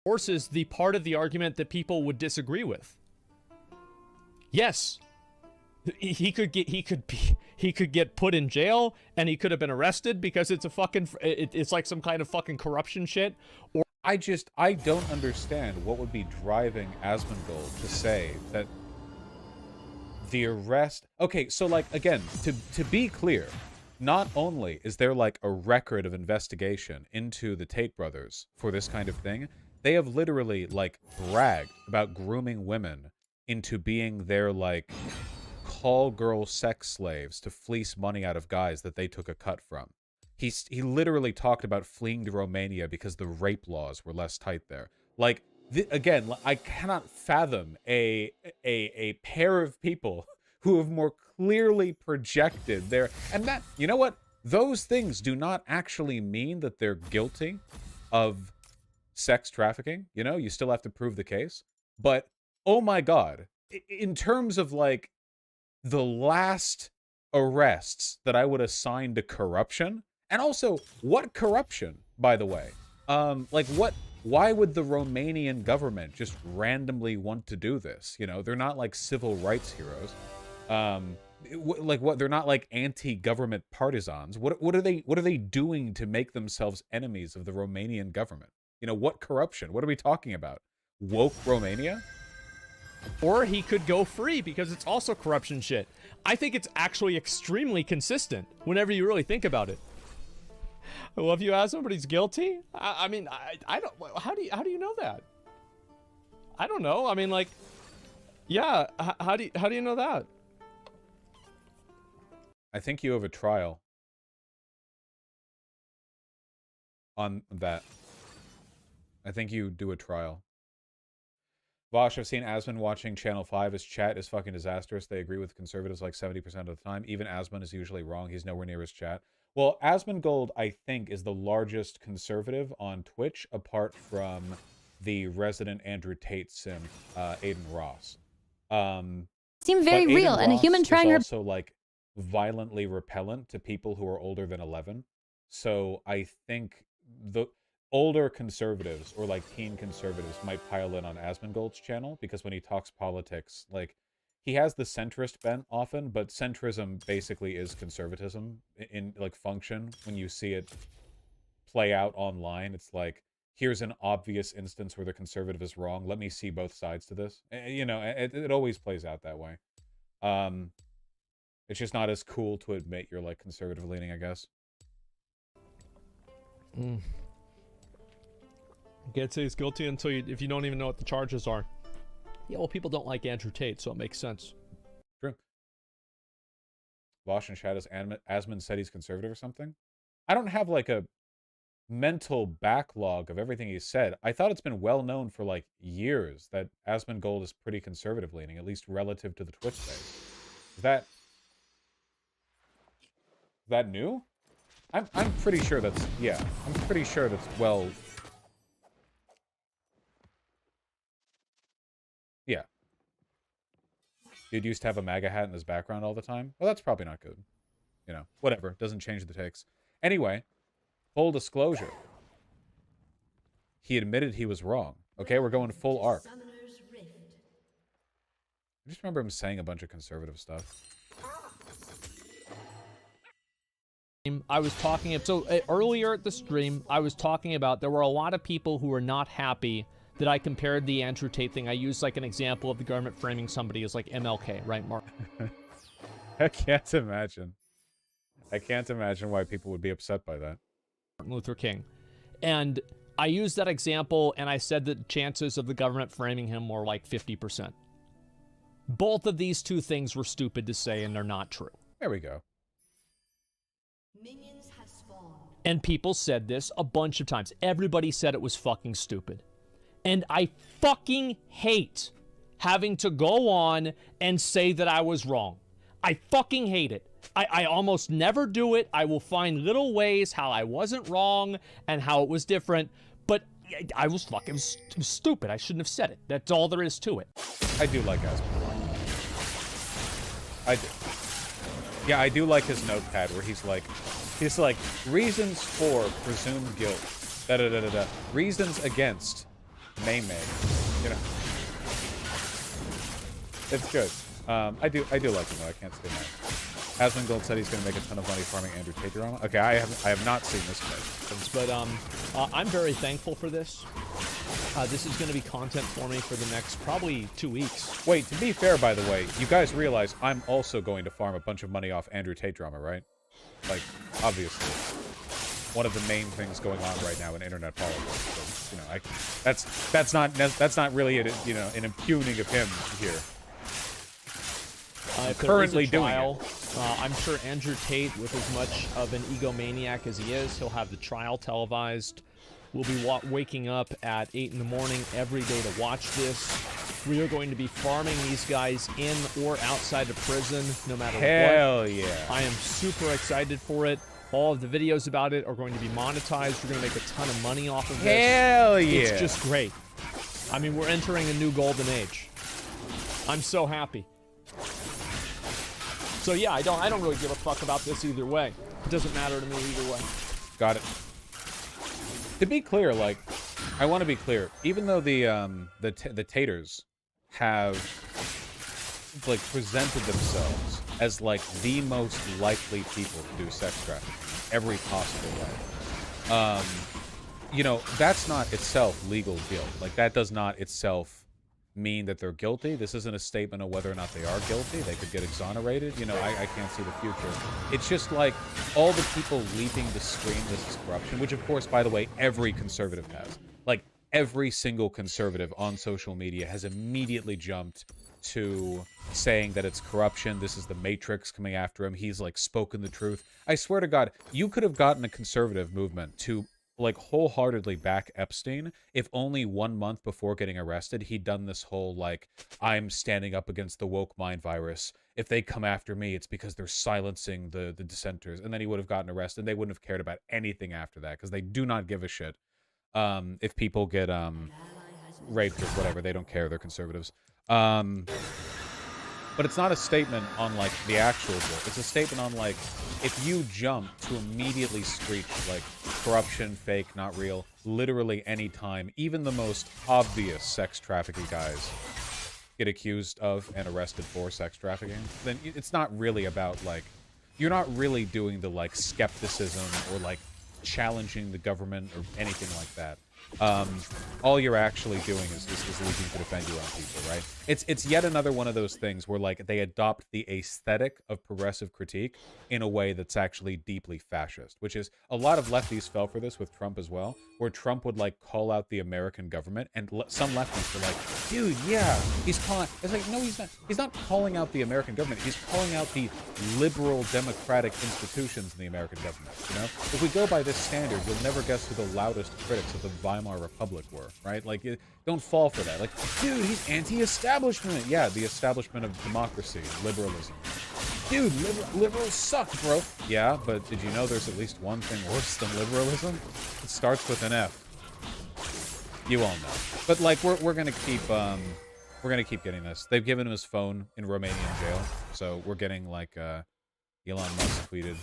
Forces the part of the argument that people would disagree with. Yes, he could get put in jail, and he could have been arrested because it's a fucking it's like some kind of fucking corruption shit. Or I don't understand what would be driving Asmongold to say that the arrest. Okay, so like again, to be clear, not only is there like a record of investigation into the Tate brothers for this kind of thing, they have literally like bragged about grooming women into being their like call girl sex slaves to fleece money out of guys that they took a cut from. He literally talked about fleeing to Romania because the rape laws were less tight there. Like again, I cannot fathom a pair of people who have more clearly projected their, and that, you know what? Those things do not actually mean that they're guilty of sex trafficking. You know, you still have to prove the case. But oh my God, in terms of like the last arrests that I would assign to corruption, and also what corruption, by the way, like why would the Romanian government just randomly want to do this? You know, they're not like civil rights heroes. Like what? They're not like anti-government partisans. What are they doing to make themselves enemies of the Romanian government? You know, what corruption? What are we talking about? Woke Romania? Or he could go free because it's also corruption shit. I think it's actually extremely consistent whenever you really think about it. Well, if you ask him, but he's guilty. I mean, I don't. How do you know that? I don't know. I mean, like, yeah. How do you know that? I think you have a trial on that. I think you do a trial. Vosh, I've seen Asmon watching Channel 5. His chat is fucking disastrous. They agree with conservatives like 70% of the time. Even Asmon is usually wrong. He's nowhere near his chat. Well, Asmongold, I think, is the largest conservative on Twitch, apart from the resident Andrew Tate sim, Aiden Ross. Seem very real, and a human trying her. Also, like, violently repellent to people who are older than 11. So I think the older conservatives or like teen conservatives might pile in on Asmongold's channel, because when he talks politics, like, he has the centrist bent often, but centrism basically is conservatism in like function. When you see it play out online, it's like, here's an obvious instance where the conservative is wrong. Let me see both sides to this. You know, it always plays out that way. It's just not as cool to admit you're like conservative leaning, I guess. Can't say he's guilty until if you don't even know what the charges are. Yeah, well, people don't like Andrew Tate, so it makes sense. True. Vosh and Shadows, Asmon said he's conservative or something? I don't have like a mental backlog of everything he said. I thought it's been well known for like years that Asmongold is pretty conservative leaning, at least relative to the Twitch space. Is that new? I'm pretty sure that's, yeah. I'm pretty sure that's well. Yeah. Dude used to have a MAGA hat in his background all the time. Well, that's probably not good. You know, whatever. Doesn't change the takes. Anyway, full disclosure. He admitted he was wrong. Okay, we're going full arc. I just remember him saying a bunch of conservative stuff. I was talking, earlier at the stream, I was talking about there were a lot of people who were not happy that I compared the Andrew Tate thing. I used like an example of the government framing somebody as like MLK, right, Mark? I can't imagine. I can't imagine why people would be upset by that. Martin Luther King. And I used that example, and I said that chances of the government framing him were like 50%. Both of these two things were stupid to say, and they're not true. There we go. Minions have spawned. And people said this a bunch of times. Everybody said it was fucking stupid. And I fucking hate having to go on and say that I was wrong. I fucking hate it. I almost never do it. I will find little ways how I wasn't wrong and how it was different. But I was fucking stupid. I shouldn't have said it. That's all there is to it. I do like Aspen. I do. Yeah, I do like his notepad where he's like, reasons for presumed guilt. Da-da-da-da-da. Reasons against May, you know. It's good. I do like him though. I can't stay mad. Asmongold said he's going to make a ton of money farming Andrew Tate drama. Okay, I have not seen this clip. But I'm very thankful for this. This is going to be content for me for the next probably 2 weeks. Wait, to be fair, by the way, you guys realize I'm also going to farm a bunch of money off Andrew Tate drama, right? Like, obviously, one of the main things going on right now in internet politics. So, you know, that's not really an impugning of him here. Currently doing it. I'm sure Andrew Tate, with as much of an egomaniac as he is, he'll have the trial televised. We'll be waking up at 8 in the morning every day to watch this. We are going to be farming these guys in or outside of prison, no matter what. Hell yeah. I am super excited for it. All of the videos about it are going to be monetized. We're going to make a ton of money off of this. Hell yeah. It's just great. I mean, we're entering a new golden age. I'm so happy. So yeah, I don't really give a fuck about this either way. It doesn't matter to me either way. Got it. To be clear, like, I want to be clear. Even though the Taters have like presented themselves as like the most likely people to do sex trafficking every possible way, you know, that's not itself legal guilt. Like, that does not itself mean that they're guilty. This isn't a statement of whether or not they are guilty. They could get exonerated. You know, I can't see the future. It's just like all the people leaping to scream this is corruption, which of course, by the way, every conservative has. Like, every single conservative on social media has immediately jumped to saying that it's corruption. This is the Matrix coming after him. He's like spoken the truth. I swear to God, you could have gotten a conservative movement to like wholeheartedly back Epstein if only 1 month before getting arrested he'd done this whole like, I'm standing up against the woke mind virus. If they come after me, it's because they're silencing the dissenters. And then he would have gotten arrested. They wouldn't have cared about anything after that because they do not give a shit. If people get raped or whatever, they don't care. They're conservatives. But it's not a statement on, like, the actual guilt. It's a statement on, like, if you jump to immediately screech, like, corruption, fake, not real, literally any time, even the most obvious sex trafficking guys get accused of and arrested for sex trafficking, then it's not really about, like, you're not really doing the, like, skepticism or, like, challenging the government or anything like that. All you're actually doing is looking to defend your own people, right? It's yet another one of those things where, like, they adopt the aesthetic of progressive critique in a way that's actually deeply fascist, which is a lot of lefties fell for this with Trump as well, where Trump would, like, call out the American government, and some lefties were like, dude, yeah, he's calling... It's like, no, he's not. He's not calling out the American government. He's calling out the liberal democratic institutions in the American government, you know? If we go by this standard, you'll never guess who the loudest critics of the Weimar Republic were, right? Like, don't fall for that. Like, dude, he's anti-establishment. Yeah, the establishment of democracy, liberalism. Dude, liberals suck, bro. Yeah, but did you know there's at least one thing worse than liberalism? It starts with an F. You all know. But, like, we're gonna keep getting this. They've given him his phone in Romanian jail, so we're getting, like, Elon Musk tweeted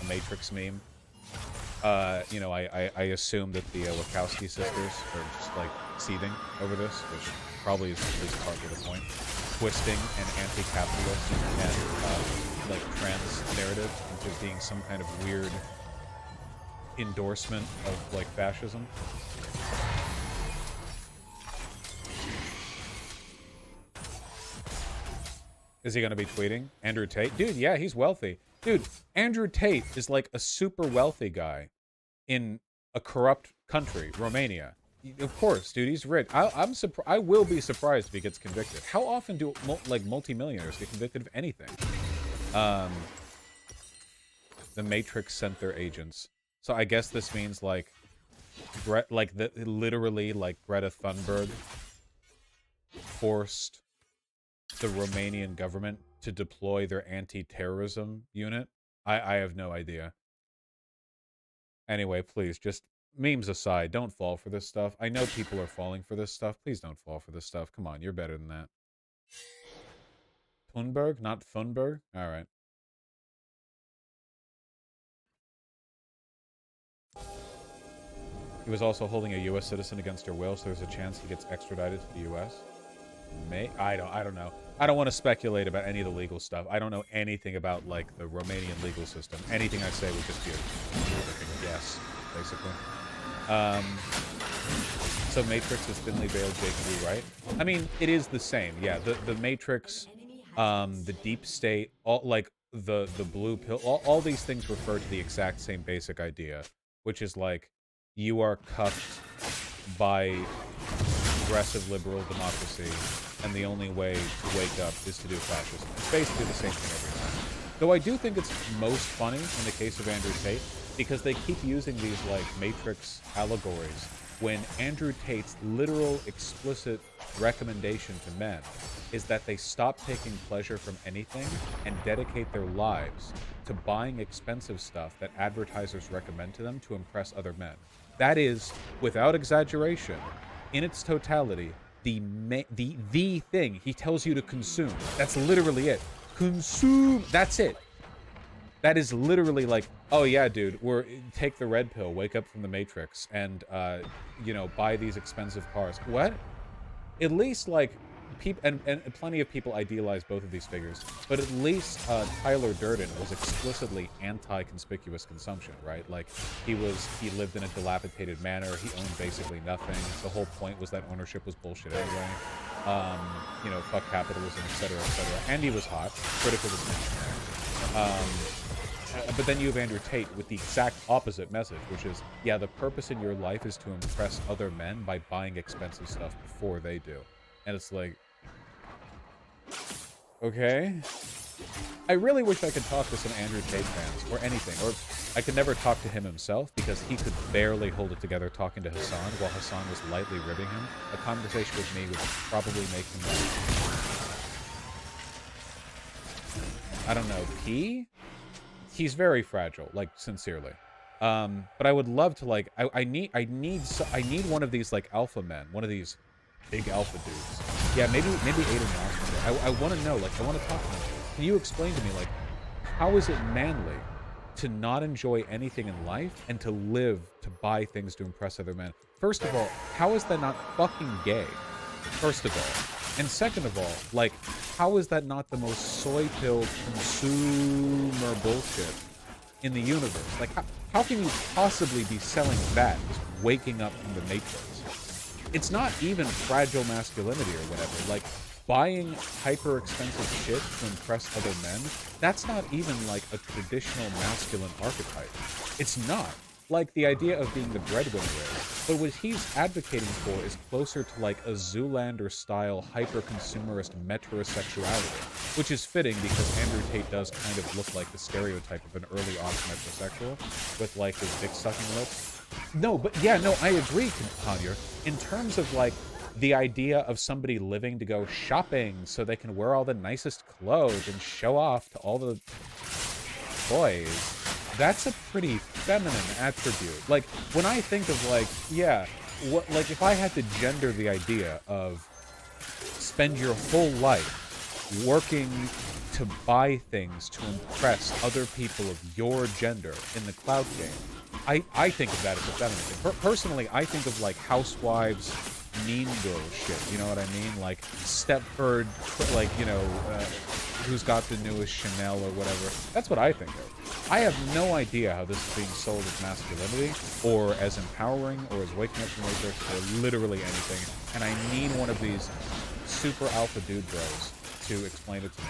a Matrix meme. You know, I assume that the Wachowski sisters are just, like, seething over this, which probably is at least partly the point. Twisting an anti-capitalist and, like, trans narrative into being some kind of weird endorsement of, like, fascism. Is he gonna be tweeting? Andrew Tate? Dude, yeah, he's wealthy. Dude, Andrew Tate is, like, a super wealthy guy in a corrupt country, Romania. Of course, dude, he's rich. I will be surprised if he gets convicted. How often do, like, multimillionaires get convicted of anything? The Matrix sent their agents. So I guess this means, like, literally, like, Greta Thunberg forced the Romanian government to deploy their anti-terrorism unit. I have no idea. Anyway, please, just memes aside, don't fall for this stuff. I know people are falling for this stuff. Please don't fall for this stuff. Come on, you're better than that. Thunberg, not Thunberg? All right. He was also holding a U.S. citizen against her will, so there's a chance he gets extradited to the U.S. I don't know. I don't want to speculate about any of the legal stuff. I don't know anything about like the Romanian legal system. Anything I say would just be a freaking guess, basically. So Matrix is thinly veiled Jacob, right? I mean, it is the same. Yeah, the Matrix, the deep state, all like the blue pill, all these things refer to the exact same basic idea, which is like you are cuffed by progressive liberal democracy, and the only way to wake up is to do fascism. It's basically the same thing every time. Though I do think it's most funny in the case of Andrew Tate, because they keep using these like Matrix allegories when Andrew Tate's literal explicit recommendation to men is that they stop taking pleasure from anything and dedicate their lives to buying expensive stuff that advertisers recommend to them to impress other men. That is, without exaggeration, in its totality, the thing he tells you to consume. That's literally it. Consume. That's it. That is literally like, oh yeah, dude, take the red pill, wake up from the Matrix, and you know, buy these expensive cars. What? At least like people and plenty of people idealize both of these figures, but at least Tyler Durden was explicitly anti-conspicuous consumption, right? Like he lived in a dilapidated manor. He owned basically nothing. The whole point was that ownership was bullshit anyway. You know, fuck capitalism, etc., etc. And he was hot, critical of him. But then you have Andrew Tate with the exact opposite message, which is, yeah, the purpose in your life is to impress other men by buying expensive stuff before they do. And it's like, okay. I really wish I could talk to some Andrew Tate fans, or anything, or I could never talk to him himself, because he could barely hold it together talking to Hassan, while Hassan was lightly ribbing him. A conversation with me would probably make him like, I don't know, pee? He's very fragile, like, sincerely. But I would love to, like, I need one of these, like, alpha men, one of these big alpha dudes. Yeah, maybe Aiden Moss. I want to know, like, I want to talk to him. Can you explain to me, like, how is it manly to not enjoy anything in life and to live to buy things to impress other men? First of all, how is that not fucking gay? First of all. And second of all, like, how is that not the most soy-pilled consumer bullshit in the universe? Like, how can you possibly be selling that just waking up from the Matrix? It's not even fragile masculinity or whatever. Like, buying hyper-expensive shit to impress other men, that's not even, like, a traditional masculine archetype. It's not. Like, the idea of being the breadwinner is. But what he's advocating for is closer to, like, a Zoolander-style hyper-consumerist metrosexuality, which is fitting because Andrew Tate does kind of look like the stereotype of an early-on metrosexual, with, like, his dick-sucking lips. No, but, yeah, no, I agree, Conyer. In terms of, like, the idea of somebody living to go shopping so they can wear all the nicest clothes and show off to all the boys, that's a pretty feminine attribute. Like, when I think of, like, yeah, like, if I had to gender the idea of spend your whole life working to buy things to impress other people of your gender in the cloud game, I think of that as a feminine thing. Personally, I think of, like, housewives, mean girl shit, you know what I mean? Like, Stepford, like, you know, who's got the newest Chanel or whatever. That's what I think of. I have no idea how this is being sold as masculinity, or as empowering, or as waking up from the Matrix, or literally anything. And I need one of these super alpha dude bros to explain it to me.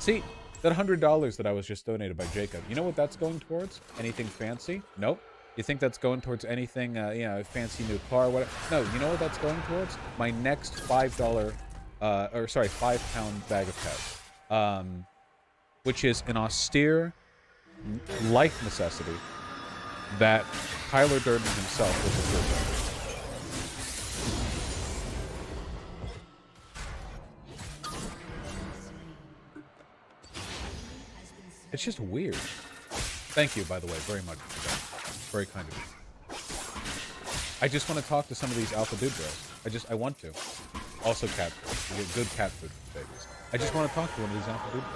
See, that $100 that I was just donated by Jacob, you know what that's going towards? Anything fancy? Nope. You think that's going towards anything, you know, fancy new car or whatever? No, you know what that's going towards? My next $5, or sorry, 5-pound bag of pets. Which is an austere life necessity that Tyler Durden himself will fulfill. It's just weird. Thank you, by the way, very much for that. Very kind of you. I just want to talk to some of these alpha dude bros. I want to. Also cat food. You get good cat food for babies. I just want to talk to one of these alpha dude bros.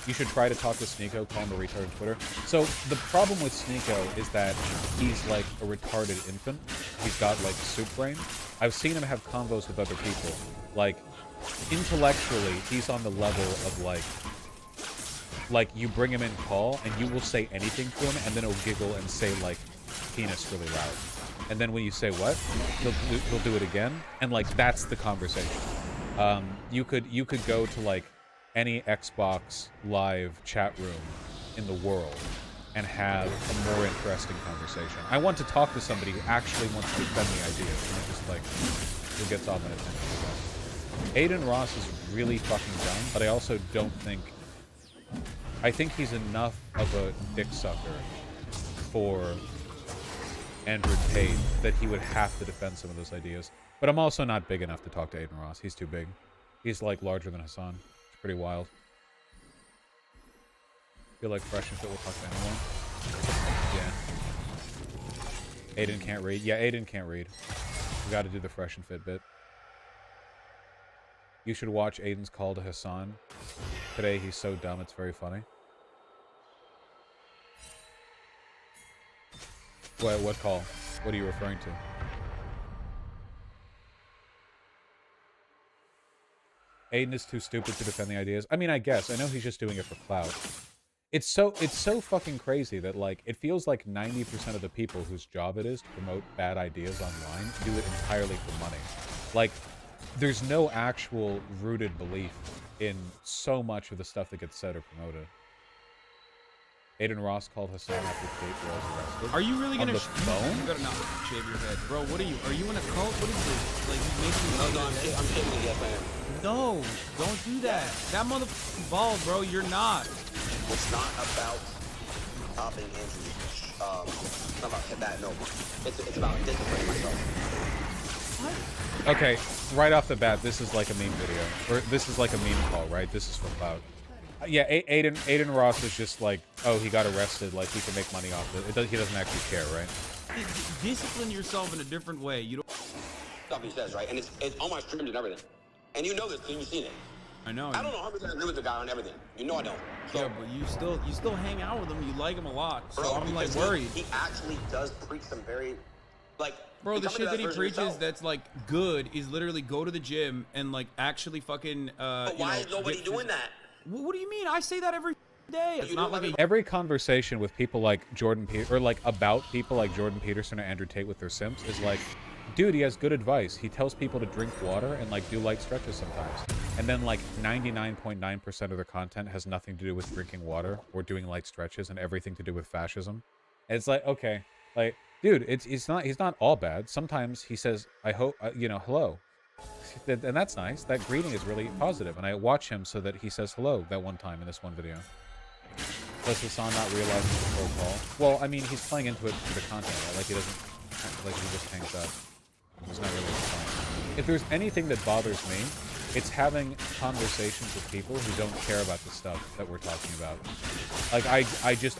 You should try to talk to Sneeko, call him a retard on Twitter. So the problem with Sneeko is that he's like a retarded infant. He's got like soup brain. I've seen him have convos with other people. Like, intellectually, he's on the level of like you bring him in call and you will say anything to him and then he'll giggle and say like penis really loud. And then when you say what, he'll do it again. And like, that's the conversation. You could go to like any Xbox Live chat room in the world and have a more interesting conversation. I want to talk to somebody who actually wants to defend the ideas, and just like who gets all my attention. Aiden Ross is really fucking dumb, but I also don't think. I think he's enough of a dick sucker for Andrew Tate that he would have to defend some of those ideas. But I'm also not big enough to talk to Aiden Ross. He's too big. He's like larger than Hassan. It's pretty wild. I feel like Fresh and Fit will talk to anyone. Yeah. Aiden can't read. Yeah, Aiden can't read. We gotta do the Fresh and Fit bit. You should watch Aiden's call to Hassan. Today he's so dumb, it's very funny. What call? What are you referring to? Aiden is too stupid to defend the ideas. I mean, I guess. I know he's just doing it for clout. It's so fucking crazy that, like, it feels like 90% of the people whose job it is to promote bad ideas online do it entirely for money. Like, there's no actual rooted belief in so much of the stuff that gets said or promoted. Aiden Ross called Hassan after Tate was arrested. Are you really gonna phone? You gotta not shave your head, bro. What are you? Are you in a cult? What is this? Like, you making me? No, I'm shaving it, yes I am. No, don't do that. That motherfucking bald, bro. You're not. It's not about being Andrew. It's not about that. No, it's about disciplining myself. Okay, right off the bat, this is like a meme video, or this is like a meme call, right? This is for clout. Yeah, Aiden Ross is just like, oh, he got arrested, like he can make money off it. He doesn't actually care, right? Discipline yourself in a different way. You don't. Stuff he says, right? And it's on my streams and everything. And you know this, because you've seen it. I know. I don't know 100% agree with the guy on everything. You know I don't. So, Yeah, but you still hang out with him. You like him a lot. So bro, I'm like because worried. He actually does preach some very, like. Bro, the become shit that he version of preaches yourself. that's like good is literally go to the gym and like actually fucking. But why is nobody doing that? What do you mean? I say that every day. It's You not do like a. Every conversation with people like Jordan Peterson, or like about people like Jordan Peterson or Andrew Tate with their simps is like, dude, he has good advice. He tells people to drink water and like do light stretches sometimes. And then like 99.9% of their content has nothing to do with drinking water or doing light stretches and everything to do with fascism. And it's like, okay, like, dude, he's not all bad. Sometimes he says, I hope, you know, hello. And that's nice. That greeting is really positive. And I watch him so that he says hello that one time in this one video. Does Hassan not realize it's a full call? Well, I mean, he's playing into it for the content, right? Like, he doesn't, like, he just hangs up. It's not really his point. If there's anything that bothers me, it's having conversations with people who don't care about the stuff that we're talking about. Like, I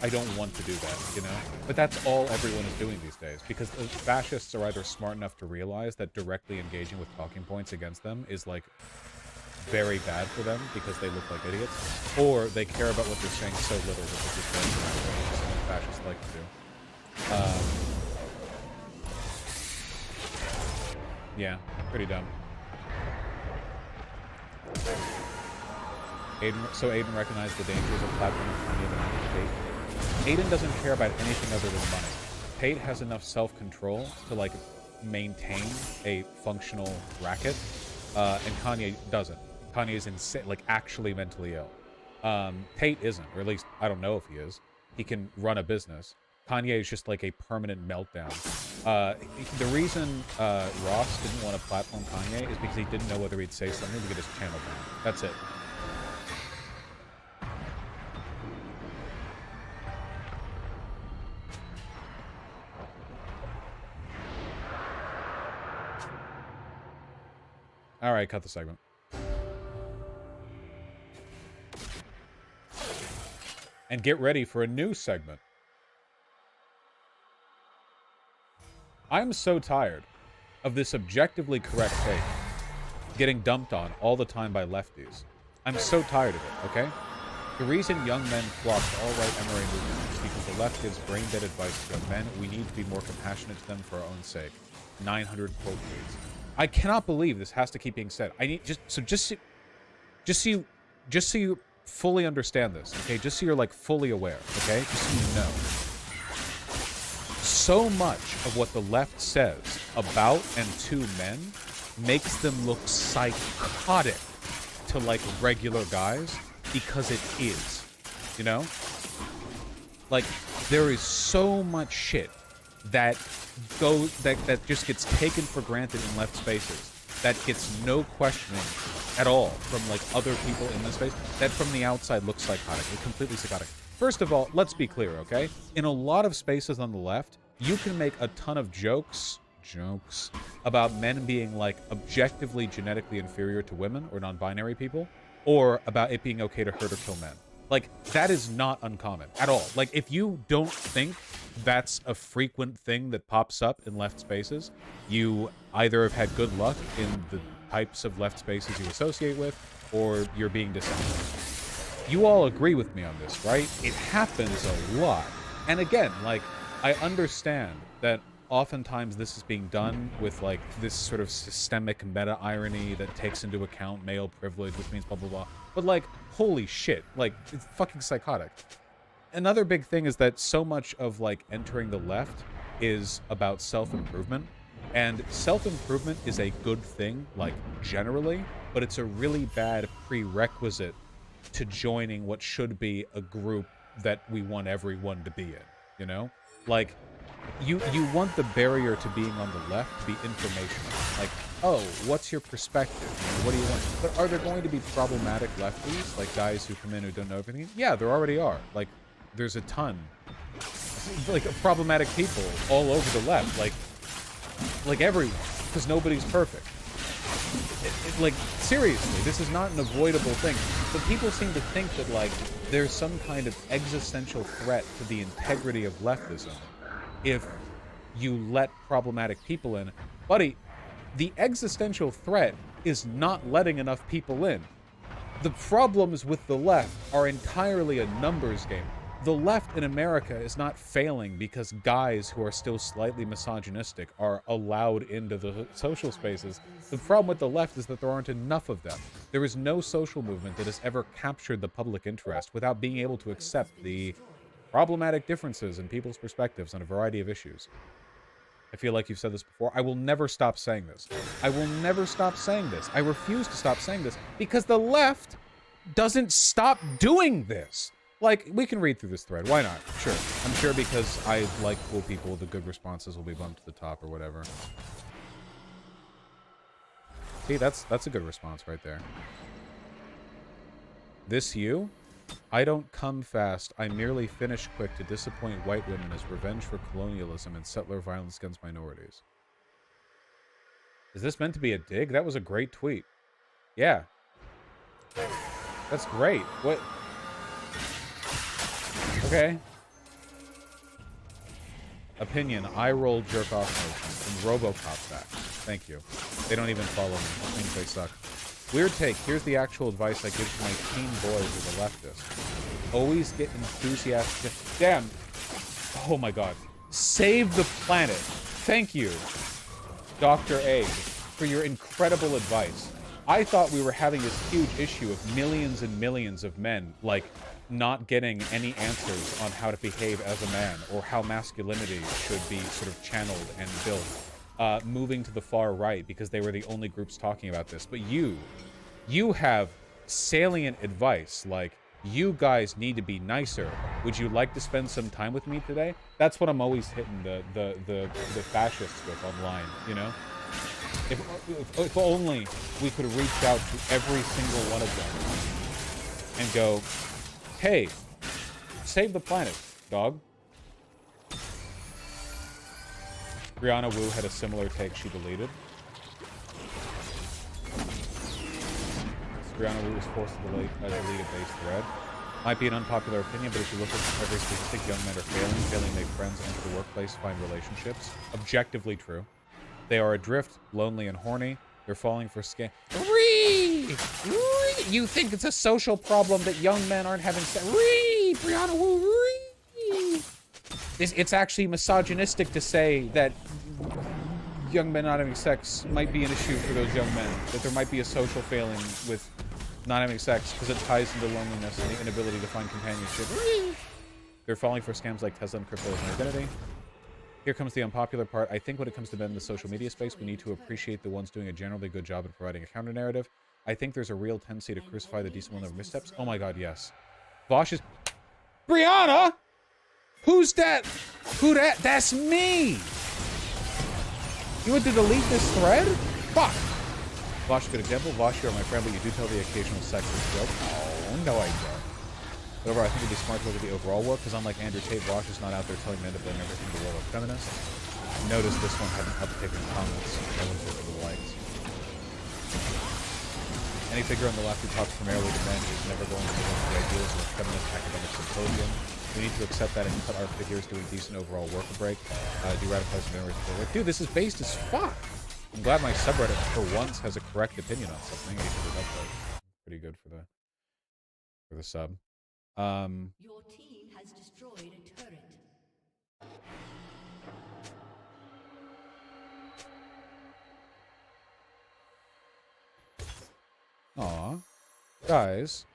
don't want to do that, you know? But that's all everyone is doing these days, because the fascists are either smart enough to realize that directly engaging with talking points against them is, like, very bad for them because they look like idiots, or they care about what they're saying so little that they're just going to something fascists like to do. Yeah, pretty dumb. Aiden recognized the dangers of platform of Kanye than Tate. Aiden doesn't care about anything other than money. Tate has enough self-control to like maintain a functional racket, and Kanye doesn't. Kanye is insane, like actually mentally ill. Tate isn't, or at least I don't know if he is. He can run a business. Kanye is just like a permanent meltdown. The reason Ross didn't want to platform Kanye is because he didn't know whether he'd say something to get his channel down. That's it. All right, cut the segment. And get ready for a new segment. I'm so tired of this objectively correct take getting dumped on all the time by lefties. I'm so tired of it, okay? The reason young men flock to alt-right MRA movement is because the left gives brain-dead advice to young men. We need to be more compassionate to them for our own sake. 900 quote tweets. I cannot believe this has to keep being said. I need just so you fully understand this, okay? Just so you're like fully aware, okay? Just so you know. So much of what the left says about and to men makes them look psychotic to like regular guys because it is, you know? Like there is so much shit that that just gets taken for granted in left spaces that gets no questioning at all from like other people in this space that from the outside looks psychotic. It's completely psychotic. First of all, let's be clear, okay? In a lot of spaces on the left, you can make a ton of jokes about men being like objectively genetically inferior to women or non-binary people, or about it being okay to hurt or kill men. Like, that is not uncommon at all. Like, if you don't think that's a frequent thing that pops up in left spaces, you either have had good luck in the types of left spaces you associate with, or you're being disinterested. You all agree with me on this, right? It happens a lot. And again, like, I understand that oftentimes this is being done with, like, this sort of systemic meta-irony that takes into account male privilege, which means blah, blah, blah. But, like, holy shit. Like, it's fucking psychotic. Another big thing is that so much of, like, entering the left is about self-improvement. And self-improvement is a good thing, like, generally, but it's a really bad prerequisite to joining what should be a group that we want everyone to be in, you know? Like, you want the barrier to being on the left to be informational. Like, oh, what's your perspective? You know, what do you want? But are there going to be problematic lefties, like guys who come in who don't know everything? Yeah, there already are. Like, there's a ton, like, of problematic people all over the left. Like everyone, because nobody's perfect. Like, seriously, this is not an avoidable thing. But people seem to think that, like, there's some kind of existential threat to the integrity of leftism if you let problematic people in. Buddy, the existential threat is not letting enough people in. The problems with the left are entirely a numbers game. The left in America is not failing because guys who are still slightly misogynistic are allowed into the social spaces. The problem with the left is that there aren't enough of them. There is no social movement that has ever captured the public interest without being able to accept the problematic differences in people's perspectives on a variety of issues. I feel like you've said this before. I will never stop saying this. I will never stop saying this. I refuse to stop saying this because the left doesn't stop doing this. Like, we can read through this thread. Why not? Sure. I'm sure because I like cool people, the good responses will be bumped to the top or whatever. See, that's a good response right there. This you? I don't come fast. I merely finish quick to disappoint white women as revenge for colonialism and settler violence against minorities. Is this meant to be a dig? That was a great tweet. Yeah. That's great. What? Okay. Opinion. I roll jerk off motion from RoboCop back. Thank you. They don't even follow me. I think they suck. Weird take. Here's the actual advice I give to my teen boys as a leftist. Always get enthusiastic. Damn. Oh my god. Save the planet. Thank you, Dr. Egg, for your incredible advice. I thought we were having this huge issue of millions and millions of men, like, not getting any answers on how to behave as a man or how masculinity should be sort of channeled and built, moving to the far right because they were the only groups talking about this. But you have salient advice, like, you guys need to be nicer. Would you like to spend some time with me today? That's what I'm always hitting the fascists with online, you know? If only we could reach out to every single one of them and go, hey, save the planet, dog. Brianna Wu had a similar take she deleted. Brianna Wu was forced to delete a base thread. Might be an unpopular opinion, but if you look at every statistic, young men are failing to make friends, enter the workplace, find relationships. Objectively true. They are adrift, lonely, and horny. They're falling for scam. You think it's a social problem that young men aren't having sex? Brianna Wu. It's actually misogynistic to say that young men not having sex might be an issue for those young men. That there might be a social failing with not having sex because it ties into loneliness and the inability to find companionship. They're falling for scams like Tesla and crypto as an identity. Here comes the unpopular part. I think when it comes to men in the social media space, we need to appreciate the ones doing a generally good job at providing a counter-narrative. I think there's a real tendency to crucify the decent one of missteps. Oh my god, yes. Vosh is... Brianna! Who's that? Who that? That's me! You had to delete this thread? Fuck! Vosh, good example. Vosh, you're my friend, but you do tell the occasional sexist joke. Oh, no I don't. However, I think it'd be smart to look at the overall work, because unlike Andrew Tate, Vosh is not out there telling men to blame everything to the role of feminist. Notice this one had an uptick in comments. No one's looking for the likes. Any figure on the left who talks primarily to men is never going to live up to the ideals of a feminist academic symposium. We need to accept that and cut our figures doing decent overall work a break. De-radicalize memories forward. Dude, this is based as fuck! I'm glad my subreddit, for once, has a correct opinion on something. Pretty good for the sub. Your team has destroyed a turret. Aw. Guys.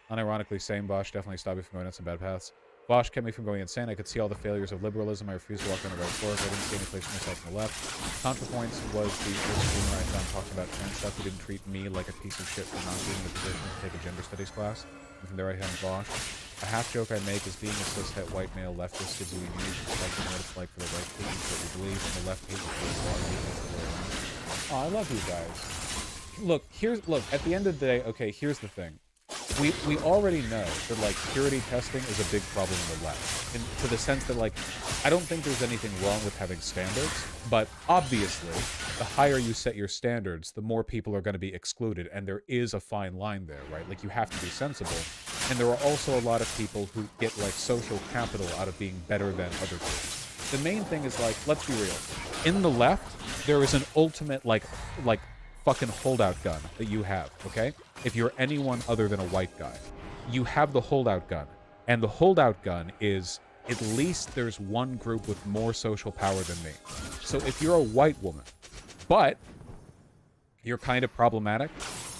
Unironically, same Bosch definitely stopped me from going on some bad paths. Bosch kept me from going insane. I could see all the failures of liberalism. I refused to walk on the right floor. I didn't see any place for myself on the left. ContraPoints was the first streamer I found talking about trans stuff. He didn't treat me like a piece of shit for not being in the position to take a gender studies class. And from there I found Bosch. A half joke I make is being a cishet white male leftist gives you a unique perspective on what it's like for the right to eat what you believe, and the left hates it for the way around. Oh, I love you guys. Look, at the end of the day, okay, here's the thing. We already know that, like, purity testing is a big problem in the left. To the sense that, like, I don't think there's anything wrong with having standards, but obviously, the higher you set your standards, the more people are going to be excluded, and there is a fine line there, right? Like, you have to be sensible. And there are also a lot of people who get, like, social capital out of being better than other groups. The main thing is, like, let's be real. In the left, there is an ultimate, like fucking holdout gun that you have, okay? If you're anyone other than a white guy, you have the holdout gun. And the holdout gun is, at least there's one group with more social power than me. So if you're a white woman, but you're kind of problematic,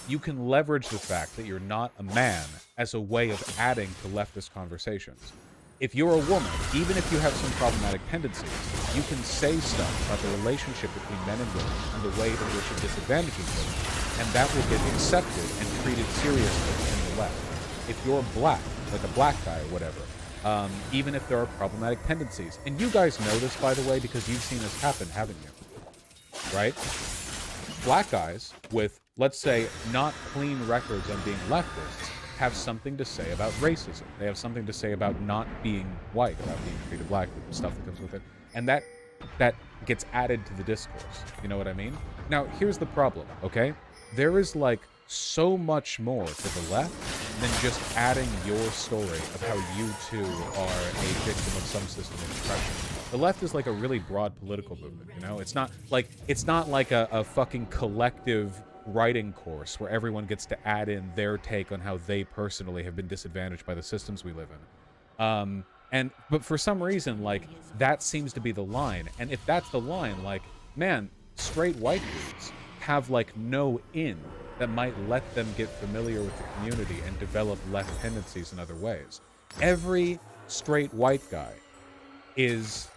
you can leverage the fact that you're not a man as a way of adding to leftist conversations. If you're a woman, even if you have some problematic tendencies, you can say stuff about the relationship between men and women and the way in which it disadvantages women, and that will get accepted and treated seriously in the left. If you're black, like a black guy or whatever, even if there are problematic tendencies, and you guys know this, by the way, because you've seen this happen, haven't you? Right? Black guys with, let's say, not clean records on being leftists have something to say about racism. They have something to say about not being white, about being treated black, stuff that comes with it. And that gets added to the discourse. You know what I mean? Now, here's the problem, okay? There is, like, so much more to the left than just adding your story of how you too are a victim of some system of oppression. The left is like a really broad political movement, you know? It's not like a fucking collective writing course where everyone gets to add in their take on how they personally have been disadvantaged by the systems we live in. But for some reason, like, that seems to be the line. And if that's the line, like, man, straight white dudes have, like, no in that might let them get familiar with the community and develop left tendencies in other ways. Every straight white guy is,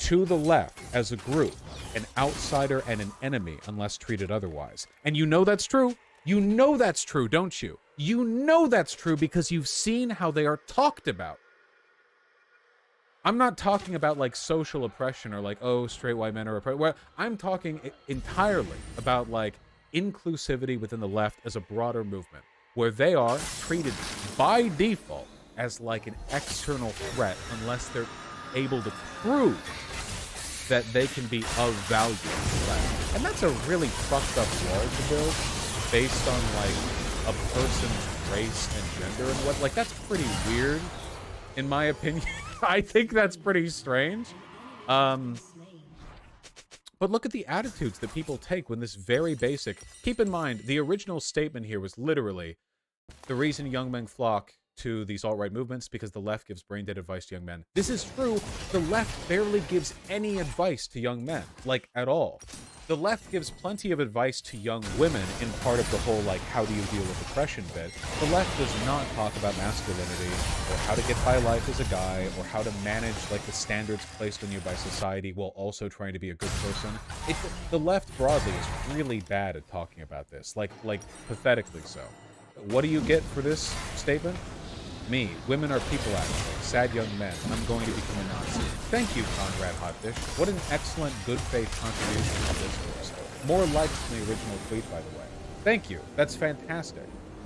to the left as a group, an outsider and an enemy unless treated otherwise. And you know that's true. You know that's true, don't you? You know that's true because you've seen how they are talked about. I'm not talking about, like, social oppression or, like, oh, straight white men are oppressed. Well, I'm talking entirely about, like, inclusivity within the left as a broader movement, where they are treated by default as, like, an external threat unless they're able to prove that they can be of value to the left. And that's a really fucked up wall to build based on, like, a person's race and gender and what. Like, that's pretty weird, in my opinion. I think that's pretty strange. But look at the attitudes that people take when this very basic... Keep in mind, the original statement here was literally, the reason young men flock to these alt-right movements because the left gives brain-dead advice to young men. This is true. The left barely gives any advice to young men, like, at all. The left gives plenty of advice to young women in part of the whole, like, how do you deal with depression bit. The left does not talk about masculinity, or how to get by life as a guy, or how to manage, like, the standards placed on you by society while also trying to be a good person. The left broadly is really bad at talking about this, like pathetically so. What do you get for this statement? Me. Women are people actually. Sad young men. I'm going to become a Nazi. Thank you, Conrad Hotfish. What an excellent good faith contribution to this course. More likes than the original tweet, by the way. Thank you. That's fantastic.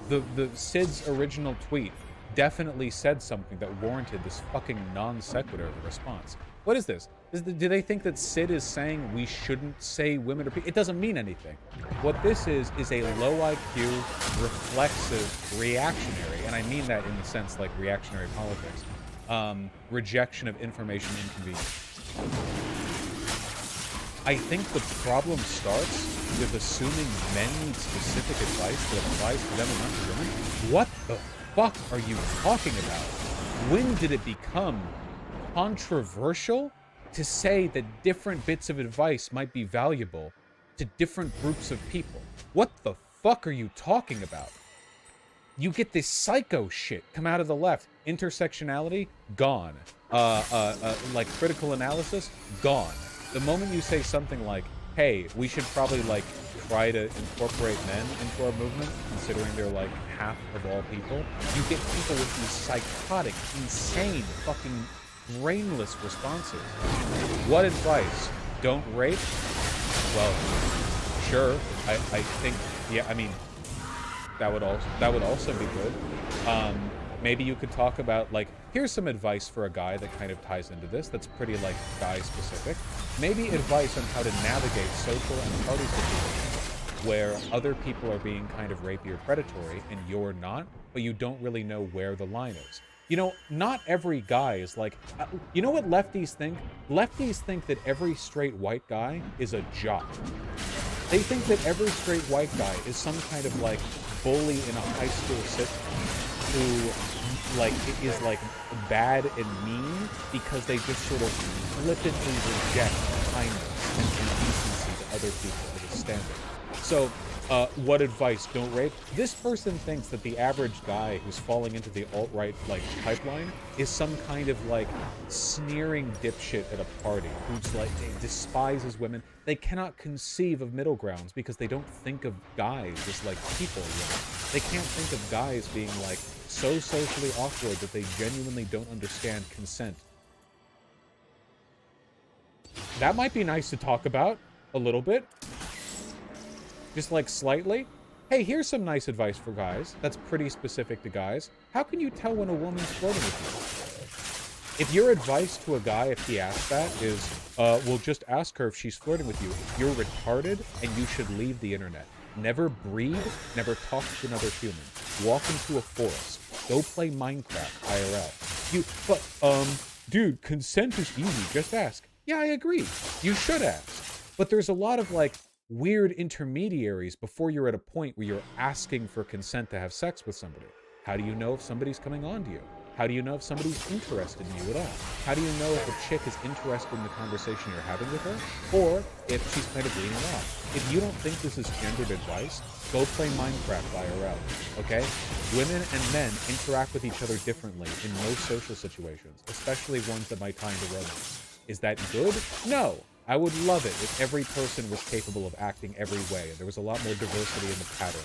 The Sid's original tweet definitely said something that warranted this fucking non sequitur of a response. What is this? Do they think that Sid is saying we shouldn't say women are people? It doesn't mean anything. What this is a low IQ, reflexive, reactionary, and I mean that in the sense like reactionary politics, rejection of information inconvenience. I think the problem starts with assuming men need specific advice that applies to them and not to women. What the fuck are you talking about? When did it become controversial to say that different bits of advice might be valuable to different groups of people? What the fuck are you talking about? You get this psycho shit come out of the left. Intersectionality, gone. Like critical analysis, gone. The moment you say something like, hey, we should probably like try to incorporate men into our movement, considering they're like half of all people, you get people with these psychotic, insane, fucking brainless responses. What advice? Don't rape? Well, sure. I think, yeah, I mean, that would also be good. Maybe you could talk about, like, here's some advice for a guy that kind of ties into this, that's pretty, like, guy-specific. Maybe advice on how to navigate social and party situations where other people are being kind of rapey or predatory and you're not, but you don't really know where the line is. You know, not every guy is like... you know what lefties think? Lefties think that every straight white guy is a jock. They think that every straight white guy is some kind of, like, bully in a high school sitcom who, like, is, like, bad and mean because they just sort of flippantly reject kindness and decency to other people as a standard. So... what advice? Don't rape? This person thinks that the average guy who's falling into the alt-right, like, pipeline is some kind of, like, sneering dipshit at a party who's, like, despises women. They cannot conceive of middle grounds because they don't think of guys as, like, people. They can't think of guys being, like, so socially awkward that they genuinely don't understand consent. That might be nice to talk about a little bit. Just like slightly. Hey, here's some nice advice for guys. That's pretty specific to guys. How can you tell when a woman's flirting with you? If your advice to a guy, if he asks that, is, well, just ask her if she's flirting with you. You're retarded and you should leave the internet. Never breed, never talk to another human. Walk into a forest. Go play Minecraft IRL. Dude, consent is easy. Just ask. Yeah, I agree. You should ask. But there's a lot of, like, weird intermediaries before you're at a point where you're asking for consent to have sex with somebody. How do you know if somebody's coming on to you? How do you know if somebody's interested in you at all? How do you know if a chick is interested in the conversation you're having with her? Or if she's kind of leaning off? If you don't think this is gendered advice, go play Minecraft IRL, okay? Women and men interact with each other differently in most social situations, especially ones that might tie into romance. Is that good? No. I would love it if every person was capable of acting every way, and there was a lot more diversity in the pattern,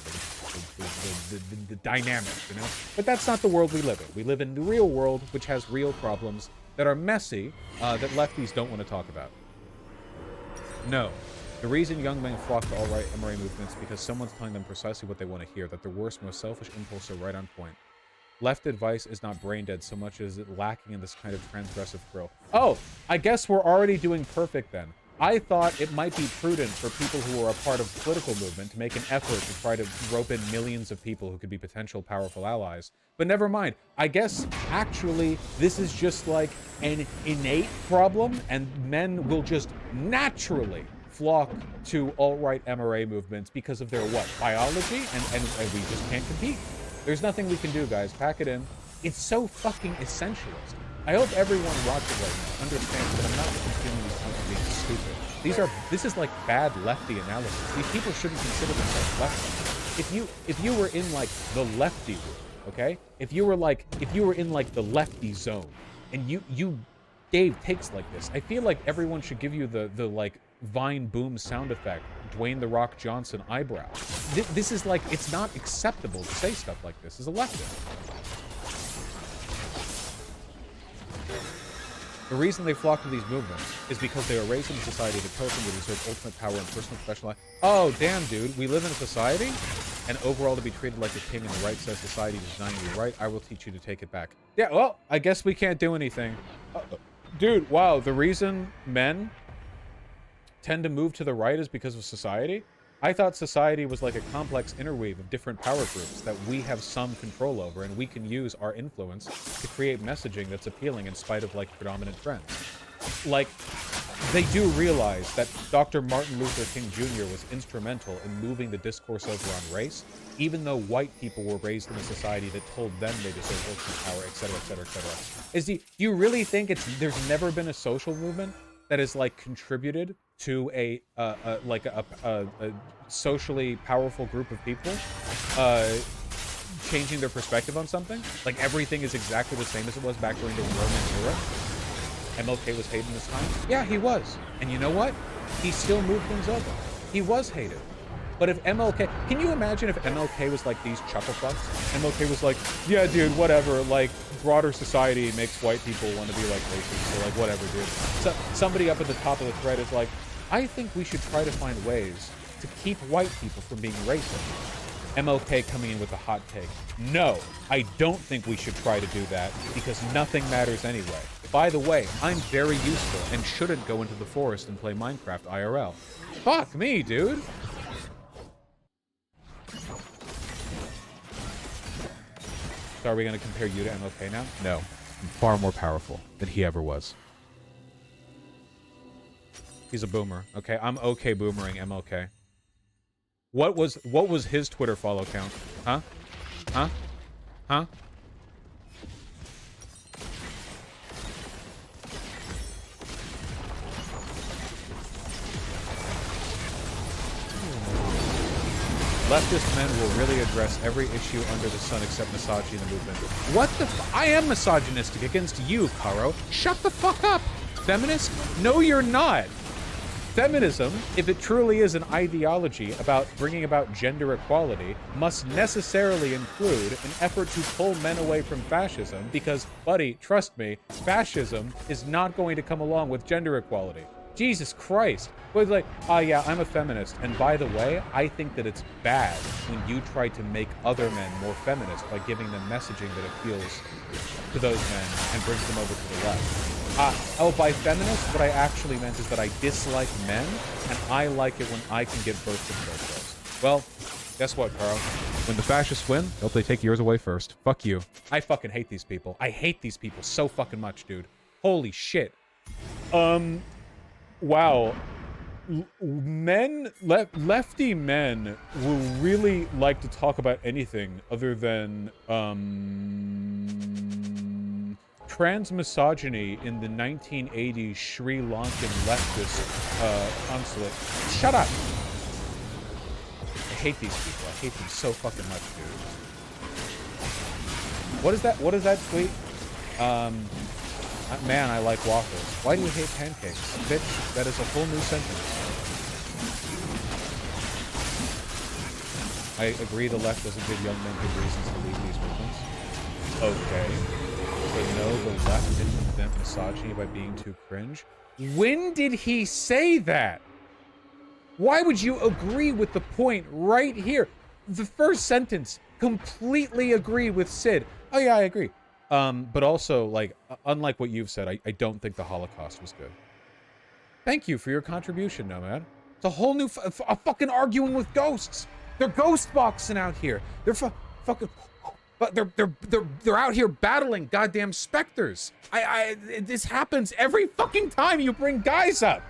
the dynamics, you know? But that's not the world we live in. We live in the real world, which has real problems that are messy, that lefties don't want to talk about. No. The reason young men flock to alt-right MRA movements is because someone's telling them precisely what they want to hear, that their worst, most selfish impulses are right on point. Left advice is not brain dead so much as it lacking in this kind of transgressive thrill. Oh, I guess we're already doing perfect then. I thought it might be prudent for people who are a part of the political movement to make an effort to try to rope in millions of people who could be potential powerful allies. But never mind. I guess, actually, this is just like an innate problem, and men will just naturally flock to alt-right MRA movements because of their what? Biology? And we just can't compete. There's nothing we can do, guys. Pack it in. It's so fucking essentialist. I hope everyone watching right now understands that I'm not consuming these points for being stupid. This is like bad lefty analysis. These people shouldn't consider themselves lefty. If you were in like the lefty group, okay? If you were in like the lefty zone, and you gave takes like this, I feel like everyone should give you the like Vine boom sound effect, Dwayne the Rock Johnson eyebrow. This is like, it's not acceptable to say stuff like this as a leftist. The reason they flock to these movements is because they are raised in a society that tells them to deserve ultimate power and personal professional life. Oh, damn, dude. We live in a society, and overall to be treated like a king, and the right says society is denying you right. I will teach you to take it back. Yeah, well, I guess we can't do anything. Dude, wow. The reason men tend to move to the right is because of society? I thought society was like a complex interweave of different power groups that we have some control over, and we can use our influence to create messaging that's appealing in spite of like predominant trends. Like, they do realize that Dr. Martin Luther King Jr. was instrumental in moving the discourse over on race, even though white people were raised in a society that told them they deserve ultimate power, etc., etc., etc. Do you really think there's never been a social movement that has like contributed to a socially powerful group of people changing their perspective on something? Like everything is exactly the same as it was back during the Roman era? MLK was hated this time? Yeah, he was. And you know what? He still moved things over. He was hated. But if MLK... Can you imagine if MLK was like these chuckle fucks? MLK was like, yeah, dude, whatever. Like, broader society makes white people want to be like racist. So, like, whatever, dude. So, somebody up at the top of the thread is like, I think we should try to find ways to keep white people from being racist. MLK coming in with a hot take. No, I don't think we should try to do that because nothing matters anyway. By the way, I'm very useful and shouldn't go into the forest and play Minecraft IRL. Fuck me, dude. So are we going to compare you to MLK now? No. I'm far more powerful than he ever was. He's a boomer. Okay, I'm okay boomering MLK. What was his Twitter follow count? Huh? Huh? Huh? Leftist men will really address every issue under the sun except misogyny in the movement. What the I am misogynistic against you, Karo. Shut the fuck up, feminist. No, you're not. Feminism, if it truly is an ideology about bringing about gender equality, must necessarily include an effort to pull men away from fascism because, buddy, trust me, fascism is not going to come along with gender equality. Jesus Christ. But like, yeah, I'm a feminist. And by the way, I think that it's bad when you try to make other men more feminist by giving them messaging that appeals to those men and brings them over to the left. By feminist, what I actually meant is that I dislike men, and I like it when I can get birth control pills. Well, guess what, Carl? When the fascists win, they'll take yours away first. Fuck you. I fucking hate these people. I hate these people so fucking much, dude. Holy shit. Wow. Lefty men will really like to talk about anything other than, transmisogyny in the 1980s Sri Lankan leftist consulate. Shut up! I hate these people. I hate them so fucking much, dude. What is that? What is that tweet? Man, I like waffles. Why do you hate pancakes? Bitch, that is a whole new sentence. I agree the left doesn't give young men good reasons to leave these movements. Okay. So no, the left didn't invent misogyny by being too cringe. When did he say that? Why would you agree with the point right here? The first sentence, completely agree with Sid. Oh yeah, I agree. But also, like, unlike what you've said, I don't think the Holocaust was good. Thank you for your contribution, Nomad. It's a whole new fucking arguing with ghosts. They're ghost boxing out here. They're fucking... But they're out here battling goddamn specters. This happens every fucking time you bring guys up.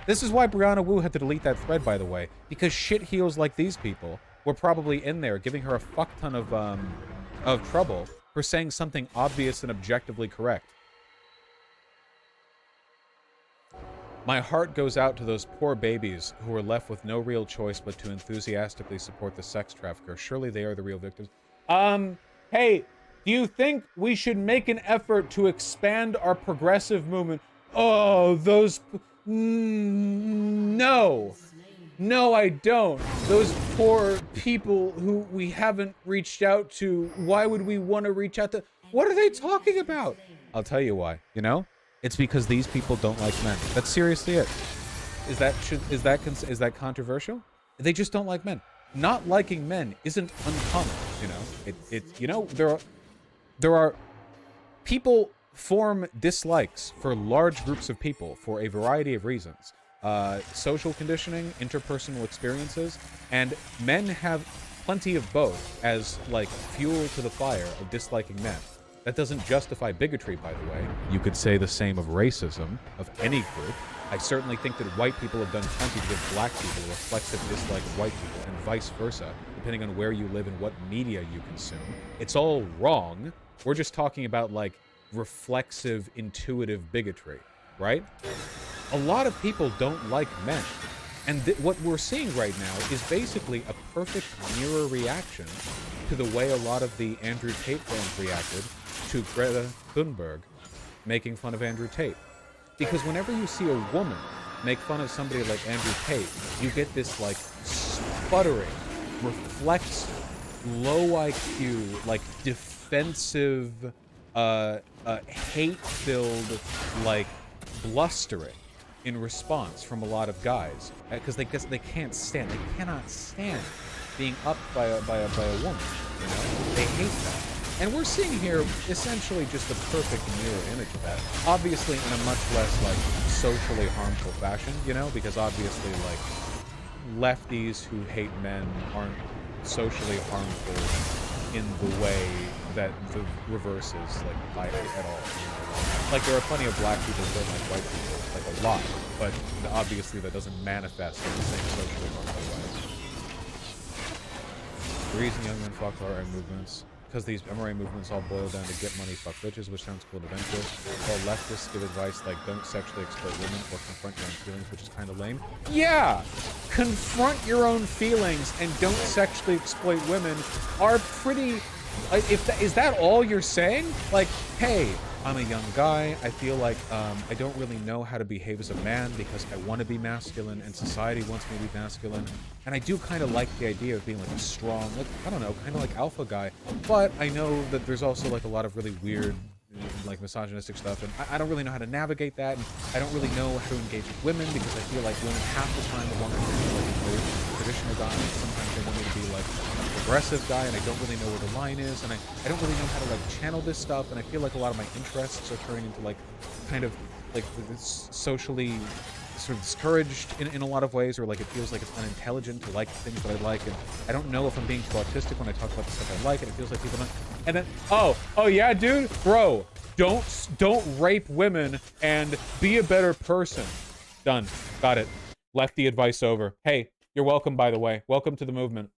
This is why Brianna Wu had to delete that thread, by the way, because shit heels like these people were probably in there giving her a fuck ton of trouble for saying something obvious and objectively correct. My heart goes out to those poor babies who are left with no real choice but to enthusiastically support the sex trafficker. Surely they are the real victims. Hey, do you think we should make an effort to expand our progressive movement? Oh, those... No. No, I don't. Those poor people who we haven't reached out to, why would we want to reach out to? What are they talking about? I'll tell you why, you know? It's because these people don't like men. That's seriously it. Is that controversial? They just don't like men. Not liking men isn't uncommon, you know? You know, there are people form dislikes for large groups of people for a variety of reasons. Social conditioning, interpersonal experiences, and men have plenty of both as, like, fuel to the fire of disliking men. That doesn't justify bigotry, by the way. You could say the same of racism, of any group. I certainly think that white people have done plenty to give black people a reflexive dislike of white people, and vice versa, depending on where you live and what media you consume. It's all wrong. We're just talking about, like, reflexive, intuitive bigotry, right? A lot of people don't like men. And what we're seeing right now is basically a perfect mirror reaction to the way a lot of the Andrew Tate fans reacted to Greta Thunberg making fun of Andrew Tate. Because whenever you see a woman make fun of somebody like Andrew Tate, you get this, like, sputtering, reflexive, low IQ, like, defensive, hate-filled, like, blustering in response from a lot of guys, because they cannot stand being upped by a woman. You know, they hate that, and we're seeing here essentially just the perfect mirror image of that. Obviously, in a much less, like, socially harmful fashion, you know, because obviously, like, lefties who hate men aren't socially harmful in the way that the reverse is, like, at all. You know? Like, there are plenty of black people who don't like white people, like, a lot, but obviously that doesn't manifest in the same socially harmful way. The reason young men fuck RA movements, because these MRA movements all boil down to get money, fuck bitches, which sounds cool to venture. While leftists give advice like don't sexually exploit women or confront your own feelings, which is kind of lame. Yeah! Confront your own feelings and don't sexually exploit women are pretty... is that all you're saying? Like, hey, I'm a young guy. I feel like I don't really know how to behave as a man because I want to be masculine and society wants me to be masculine. And I do kind of like the idea of being like a strong, like, I don't know, kind of like alpha guy. But I know that there's also like a lot of really weird, like misogynistic stuff. And I don't really know how to navigate that. And I don't really know how to engage with women because I feel like women half the time want to be like a traditional guy. Sometimes they want me to be like aggressive guy, and I don't really know where the line is, and I don't really know how to like channel this stuff, and I feel like a lot of my interests are turning into like kind of like socially sort of discouraged in a lot of ways, or like it feels like it's unintelligent to like things that I like, and I don't know if I'm being too autistic when I talk about the stuff I like, and it feels like people don't. And then oh yeah, dude, bro, don't rape women and be a better person. Done. Got it. Lefty advice over. Hey, you're welcome, by the way. Welcome to the movement.